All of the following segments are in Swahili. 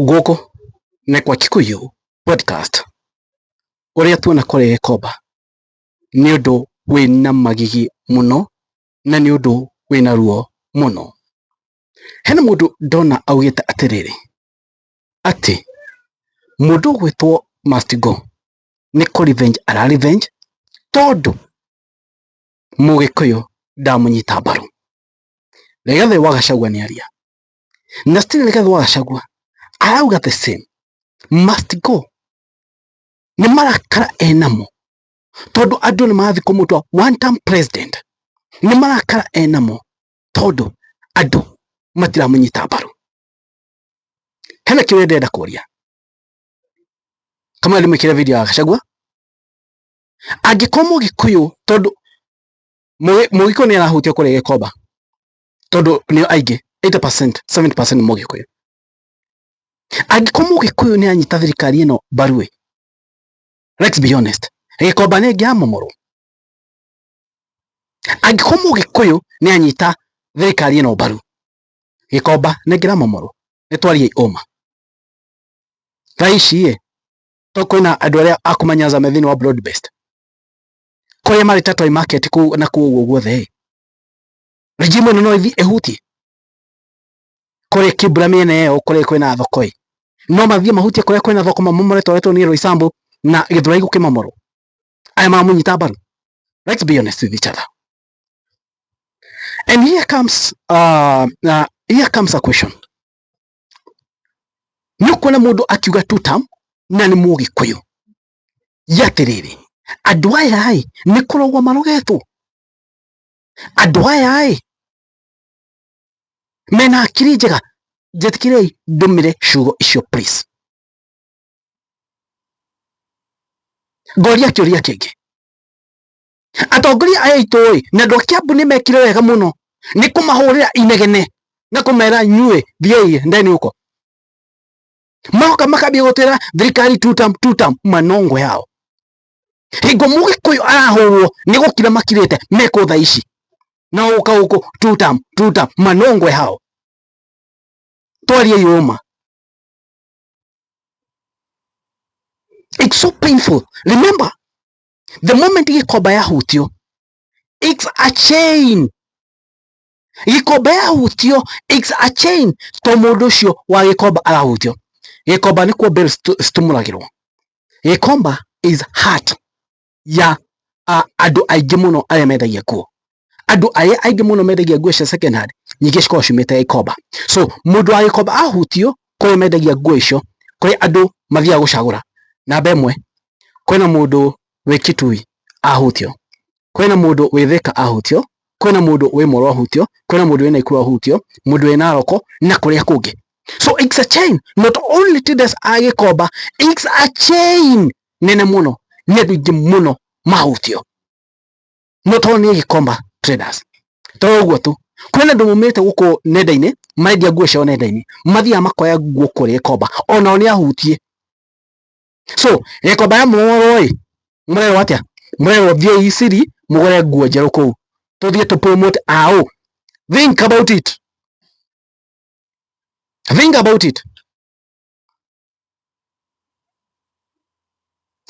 Goko ne kwa Agikuyu podcast uria tuona kore Gikomba ni undu wina magigi muno na ni undu wina ruo muno. Hena mundu ndona augite atiriri ati mundu gwitwo must go ni ko revenge ara revenge tondu Mugikuyu ndamunyita mbaru. Rigathi wa Gachagua ni aria na still Rigathi wa Gachagua arauga the same must go. Ni marakara enamo tondu andu ni marathi kumutwa one term president. Ni marakara enamo tondu andu matiramunyita mbaru. Hena kiwe ndenda kuria kama ndimwikire video ya Gachagua angikorwo Mugikuyu tondu Mugikuyu ni arahutio kuri Gikomba tondu ni aingi 80% 70% Mugikuyu. Angikorwo Mugikuyu ni anyita thirikari ino mbaru, let's be honest, Gikomba ni ngiamomoro. Angikorwo Mugikuyu ni anyita thirikari ino mbaru, Gikomba ni ngiramomoro. Ni twarie oma raici to kwina andu aria akumanyaza methini wa broad based koya mari tatoi market ku na ku uguo guothe regime no ithi ehuti kore kibra miene yo kore kwina thoko no mathie mahutie kore kwina thoko mamomore toretwo ni Roysambu na Githurai gukimomoro aya mamunyita mbaru. Let's be honest with each other. And here comes a question. Nukuona mundu akiuga two term na ni Mugikuyu yatiriri andu aya ni kurogwa marogetwo. Andu aya mena akiri njega jetikire ndumire ciugo icio please. Ngoria kiuria kingi atongoria aya itoi na ndo Kiambu ni mekire wega muno ni kumahurira inegene na kumera nyue thiei ndeni uko maoka makabia gutira thirikari two term manongo yao. Hingo Mugikuyu arahurwo ni gukira makirite meko tha ici na uka uko two term manongo yao. Twarie yoma. It's so painful. Remember, the moment Gikomba yahutio, it's a chain. Gikomba yahutio, it's a chain. To mundu ucio wa Gikomba arahutio. Gikomba ni kwa bell stumuragirwo. Gikomba is heart ya andu aingi muno aria mendagia nguo. Andu aya aingi muno mendagia nguo cia second hand nyingi cikorwo ciumite Gikomba. So mundu wa Gikomba ahutio kwa mendagia nguo icio kuri andu mathia gucagura. Namba imwe kwina mundu wi Gitui ahutio, kwina mundu wi Thika ahutio, kwina mundu wi Moro ahutio, kwina mundu wi Nikií ahutio, mundu wi Naroko na kuria kungi. So it's a chain. Not only to this Gikomba, it's a chain nene muno ni andu aingi muno mahutio. Not only Gikomba traders. Toguo tu kwina andu mumite guku nenda-ini mendia nguo cio nenda-ini mathia makoya nguo kuri Gikomba ona oni ahutie. So Gikomba ya moro murero atia murero thie isiri mugore nguo njeru ku tuthie to promote ao. Think about it. Think about it.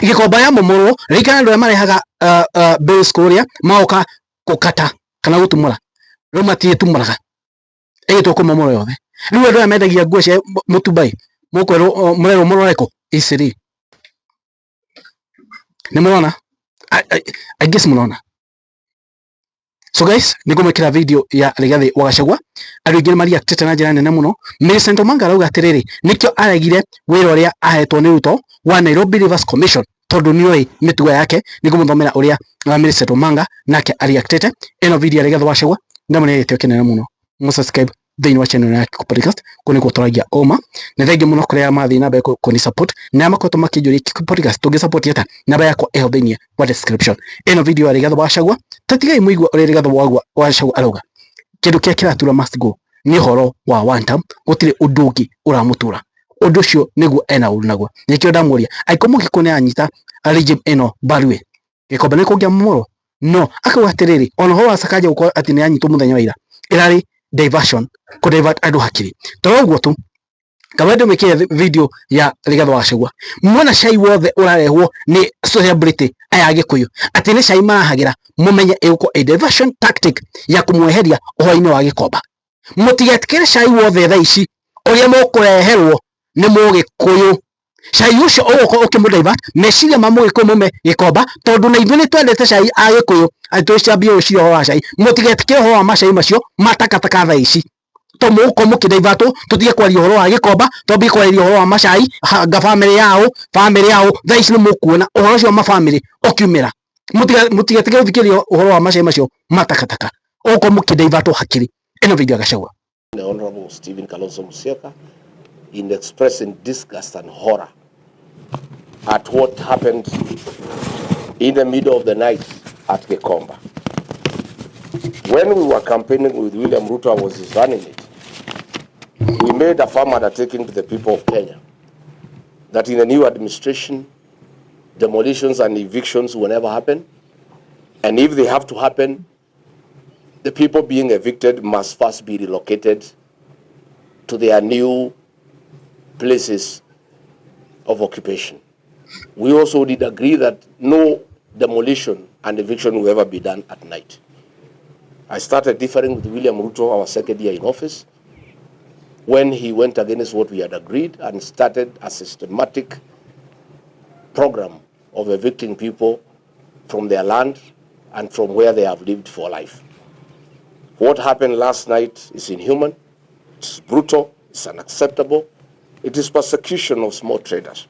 Gikomba ya momoro rikana ndo marehaga bills kuria maoka kukata kana gutumura ro matie tumuraga to ko momoro yothe riu ndo amendagia nguo cia mutubai mukwero murero mororeko isiri ni murona I guess murona. So guys, nigomekira video ya Rigathi wa Gachagua andu aingi mari actete na njira nene muno. Millicent Omanga arauga atiriri nikio aregire wira uria ahetwo ni Ruto wa Nairobi Rivers Commission tondu nioi mitugo yake. Nigumuthomera uria Millicent Omanga nake ari actete eno video ya Rigathi wa Gachagua ndamunete kinene muno. Subscribe thini wa channel ya Kiko Podcast kuni guturagia oma na thengi muno kuria mathi na beko kuni support na makoto makijuri Kiko Podcast tuge support yata namba yako eho thini wa description. Eno video ya Rigathi wa Gachagua tatigai muigwa uria Rigathi wa Gachagua arauga kindu kia kiratura must go ni horo wa one term gutire undu ungi uramutura undu ucio niguo ena uru naguo. Nikio ndamuria aiko Mugikuyu anyita regime eno mbaru Gikomba ni kugia momoro no akauga atiriri ona ho wasakaje uko ati ni anyitwo muthenya wa ira irari diversion ku divert andu hakiri. Toguo tu Kawendo meke video ya Rigathi wa Gachagua mwana cai wothe urarehwo ni celebrity aya Agikuyu ati ni cai marahagira mumenye iguko a diversion tactic ya kumweheria uhoini wa Gikomba. Mutigetikire cai wothe thaa ici uria mukureherwo ni Mugikuyu cai ucio uguko ukimudivert meciria ma Mugikuyu mume Gikomba tondu na ithuĩ nĩtwendete cai Agikuyu atwicambia ucio wa cai. Mutigetikire ho wa macai macio matakataka thaa ici to muko mukidivatwo tutige kwaria uhoro wa Gikomba twambie kwaria uhoro wa macai ga family yao thaa ici ni mukuona uhoro cio ma family okiumira. Mutigetige guthikiria uhoro wa macai macio matakataka uko mukidivatwo hakiri. Eno video Gachagua. The Honorable Stephen Kalonzo Musyoka in expressing disgust and horror at what happened in the middle of the night at Gikomba. When we were campaigning with William Ruto, I was running it. We made a firm undertaking to the people of Kenya that in the new administration, demolitions and evictions will never happen. And if they have to happen, the people being evicted must first be relocated to their new places of occupation. We also did agree that no demolition and eviction will ever be done at night. I started differing with William Ruto, our second year in office, when he went against what we had agreed and started a systematic program of evicting people from their land and from where they have lived for life. What happened last night is inhuman, it's brutal, it's unacceptable, it is persecution of small traders.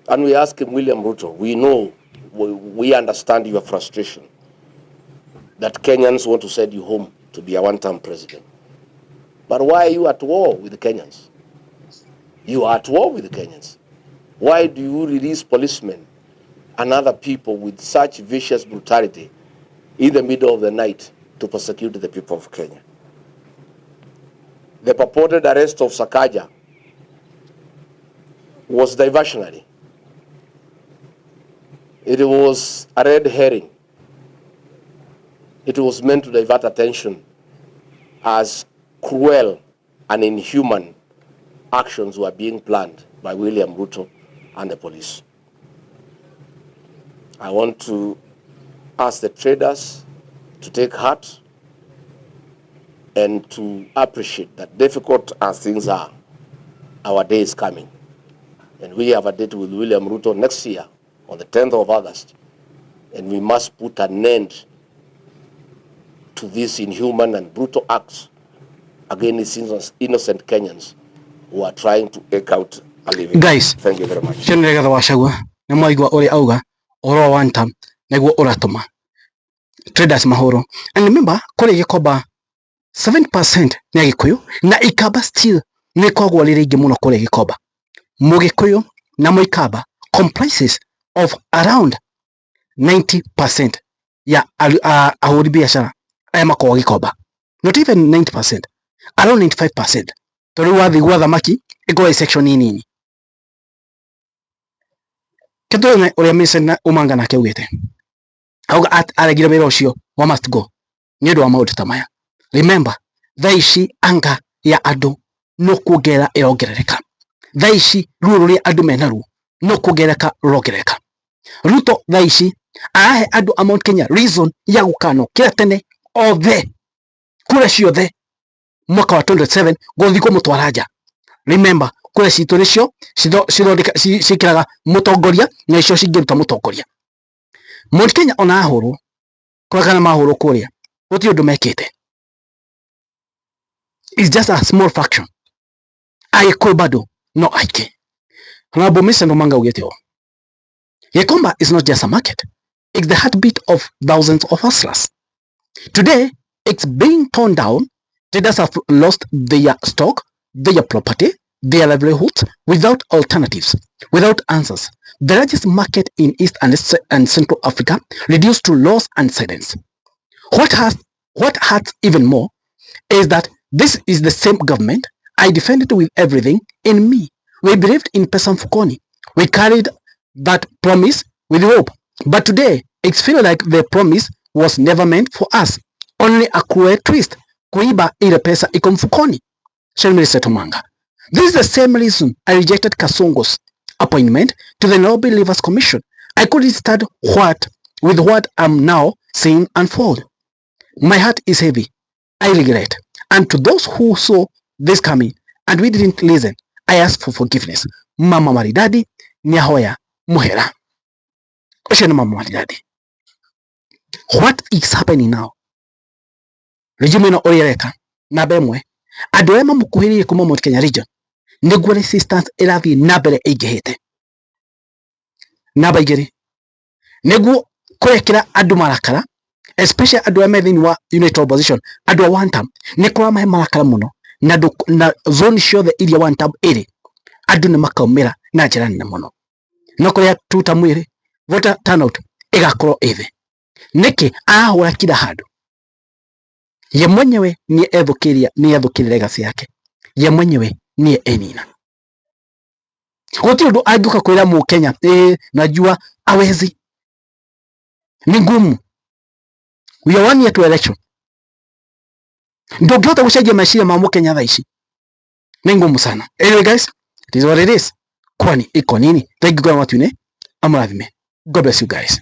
And we ask him, William Ruto, we know, we understand your frustration that Kenyans want to send you home to be a one-term president. But why are you at war with the Kenyans? You are at war with the Kenyans. Why do you release policemen and other people with such vicious brutality in the middle of the night to persecute the people of Kenya? The purported arrest of Sakaja was diversionary. It was a red herring. It was meant to divert attention as cruel and inhuman actions were being planned by William Ruto and the police. I want to ask the traders to take heart and to appreciate that difficult as things are, our day is coming. And we have a date with William Ruto next year on the 10th of August. And we must put an end to these inhuman and brutal acts against innocent Kenyans who are trying to eke out a living. Guys, thank you very much. Rigathi wa Gachagua na mwaigua uri auga oro one time naguo uratuma traders mahoro. And remember kuri Gikomba 7% ni Agikuyu na Ikamba still ni kwagwa riri ingi muno kuri Gikomba. Mugikuyu na Muikamba comprises of around 90% ya ahuri biashara aya makwa Gikomba. Not even 90%, around 95%. Tori wathi gwa thamaki iko section nini. Keto uria Mr. Umanga na keugete. Auga aragira wira ucio wa must go. Ni undu wa maundu ta maya. Remember, thaici anga ya andu no kuongerera irongerereka. Thaici ruo ruria andu menaru no kuongerereka rurongerereka. Ruto thaici arahe andu a Mount Kenya reason ya gukano kira tene othe kura ciothe mwaka wa 27 gothiko mutwara nja. Remember, kura citu nicio cikiraga mutongoria na icio cingiruta mutongoria. Mount Kenya ona ahuru kuragana mahuru kuria uti undu mekite. It's just a small fraction. Agikuyu bado no aike. Honorable Mr. Umanga ugete o. Gikomba is not just a market. It's the heartbeat of thousands of hustlers. Today, it's being torn down. Traders have lost their stock, their property, their livelihoods without alternatives, without answers. The largest market in East and Central Africa reduced to loss and silence. What hurts even more is that this is the same government I defended with everything in me. We believed in Pesa Mfukoni. We carried that promise with hope. But today, it's feel like the promise was never meant for us. Only a cruel twist. Kuiba ile pesa iko mfukoni. Mr. Umanga. This is the same reason I rejected Kasongo's appointment to the Nairobi Rivers Commission. I couldn't start with what I'm now seeing unfold. My heart is heavy. I regret. And to those who saw this coming and we didn't listen, I ask for forgiveness. Mama maridadi niahoya muhera. Oshana mama maridadi. What is happening now? Regime no oyereka na bemwe andu ema mukuhiririe kuma Mount Kenya region niguo resistance irathie na mbere ingihite namba igiri niguo kurekera andu marakara, especially andu a methini wa unit opposition, andu a one term ni kuramahe marakara muno na zone ciothe iria one term iri andu ni makaumira na njira nene muno no kuria two term iri voter turnout igakorwo ithi niki ahura kila handu. Ye mwenyewe ni ethukiria legacy yake, ye mwenyewe ni enina. Gutiri undu angiuka kwira mu Kenya najua awezi, ni ngumu. We are 1 year to election. Ndungihota gucenjia meciria ma Mukenya thaa ici ni ngumu sana. Anyway guys, it is what it is. Kwani iko nini? Thank you kwa watu ne amurathime. God bless you guys.